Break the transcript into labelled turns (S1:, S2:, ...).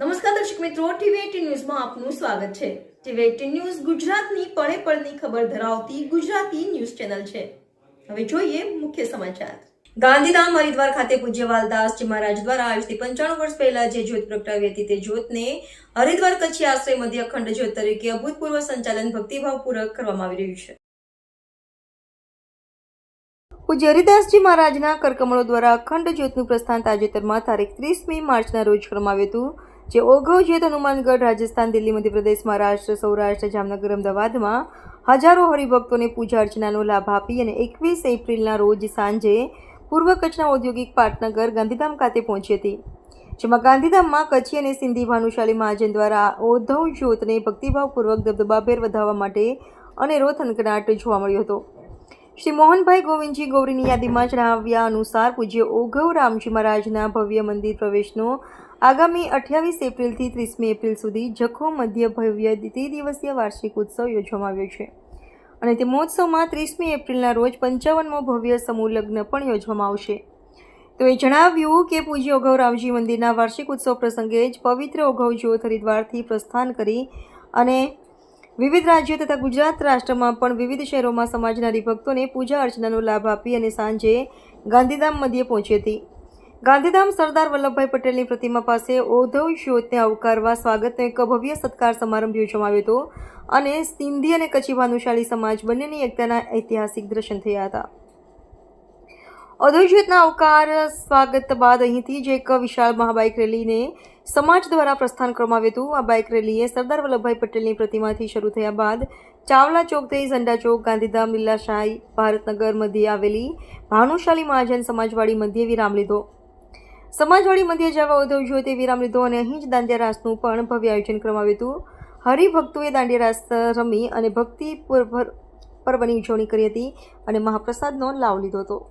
S1: નમસ્કાર દર્શક મિત્રો, ટીવી18 ન્યૂઝમાં આપનું સ્વાગત છે। ટીવી18 ન્યૂઝ ગુજરાતની પળે પળની ખબર ધરાવતી ગુજરાતી ન્યૂઝ ચેનલ છે। હવે જોઈએ મુખ્ય સમાચાર। ગાંધીધામ હરિદ્વાર ખાતે પૂજ્ય વાલદાસજી મહારાજ દ્વારા આજથી 95 વર્ષ પહેલા જે જ્યોત પ્રગટાવી હતી તે જ્યોતને હરિદ્વાર કચ્છી આશ્રય મધ્ય અખંડ જ્યોત તરીકે અભૂતપૂર્વ સંચાલન ભક્તિભાવપૂર્વક કરવામાં આવી રહ્યું છે। પૂજ્ય હરિદાસજી મહારાજના કરકમળો દ્વારા અખંડ જ્યોતનું પ્રસ્થાન તાજેતરમાં તારીખ 30મી માર્ચના રોજ કરવામાં આવ્યું હતું, જે ઓઘવ જ્યોત હનુમાનગઢ, રાજસ્થાન, દિલ્હી, મધ્યપ્રદેશ, મહારાષ્ટ્ર, સૌરાષ્ટ્ર, જામનગર, અમદાવાદમાં હજારો હરિભક્તોને પૂજા અર્ચનાનો લાભ આપી અને 21 એપ્રિલના રોજ સાંજે પૂર્વ કચ્છના ઔદ્યોગિક પાટનગર ગાંધીધામ ખાતે પહોંચી હતી, જેમાં ગાંધીધામમાં કચ્છી અને સિંધી ભાનુશાલી મહાજન દ્વારા ઓઘવ જ્યોતને ભક્તિભાવપૂર્વક દબદબાભેર વધાવવા માટે અનેરો થનગનાટ જોવા મળ્યો હતો। શ્રી મોહનભાઈ ગોવિંદજી ગૌરીની યાદીમાં જણાવ્યા અનુસાર પૂજ્ય ઓઘવ રામજી મહારાજના ભવ્ય મંદિર પ્રવેશનો આગામી 28 એપ્રિલથી 30મી એપ્રિલ સુધી જખો મધ્ય ભવ્ય ત્રિદિવસીય વાર્ષિક ઉત્સવ યોજવામાં આવ્યો છે અને તે મહોત્સવમાં 30મી એપ્રિલના રોજ 55મો ભવ્ય સમૂહ લગ્ન પણ યોજવામાં આવશે। તેઓએ જણાવ્યું કે પૂજ્ય ઓઘવ રામજી મંદિરના વાર્ષિક ઉત્સવ પ્રસંગે જ પવિત્ર ઓઘવ જ્યોત હરિદ્વારથી પ્રસ્થાન કરી અને વિવિધ રાજ્યો તથા ગુજરાત રાષ્ટ્રમાં પણ વિવિધ શહેરોમાં સમાજના હરિભક્તોને પૂજા અર્ચનાનો લાભ આપી અને સાંજે ગાંધીધામ મધ્યે પહોંચી હતી। ગાંધીધામ સરદાર વલ્લભભાઈ પટેલની પ્રતિમા પાસે ઓઘવ જ્યોતને આવકારવા સ્વાગતનો એક ભવ્ય સત્કાર સમારંભ યોજવામાં આવ્યો હતો અને સિંધી અને કચ્છી ભાનુશાલી સમાજ બંનેની એકતાના ઐતિહાસિક દર્શન થયા હતા। ઓઘવ જ્યોતના આવકાર સ્વાગત બાદ અહીંથી જ એક વિશાળ મહાબાઇક રેલીને સમાજ દ્વારા પ્રસ્થાન કરવામાં આવ્યું હતું। આ બાઇક રેલીએ સરદાર વલ્લભભાઈ પટેલની પ્રતિમાથી શરૂ થયા બાદ ચાવલા ચોક થઈ ઝંડા ચોક, ગાંધીધામ, લીલાશાહી, ભારતનગર મધ્યે આવેલી ભાનુશાલી મહાજન સમાજવાડી મધ્યે વિરામ લીધો। સમાજવાડી મધ્યે જવા ઓઘવ જ્યોતે વિરામ લીધો અને અહીં જ દાંડિયા રાસનું પણ ભવ્ય આયોજન કરવામાં આવ્યું હતું। હરિભક્તોએ દાંડિયા રાસ રમી અને ભક્તિ પર્વની ઉજવણી કરી હતી અને મહાપ્રસાદનો લાભ લીધો હતો।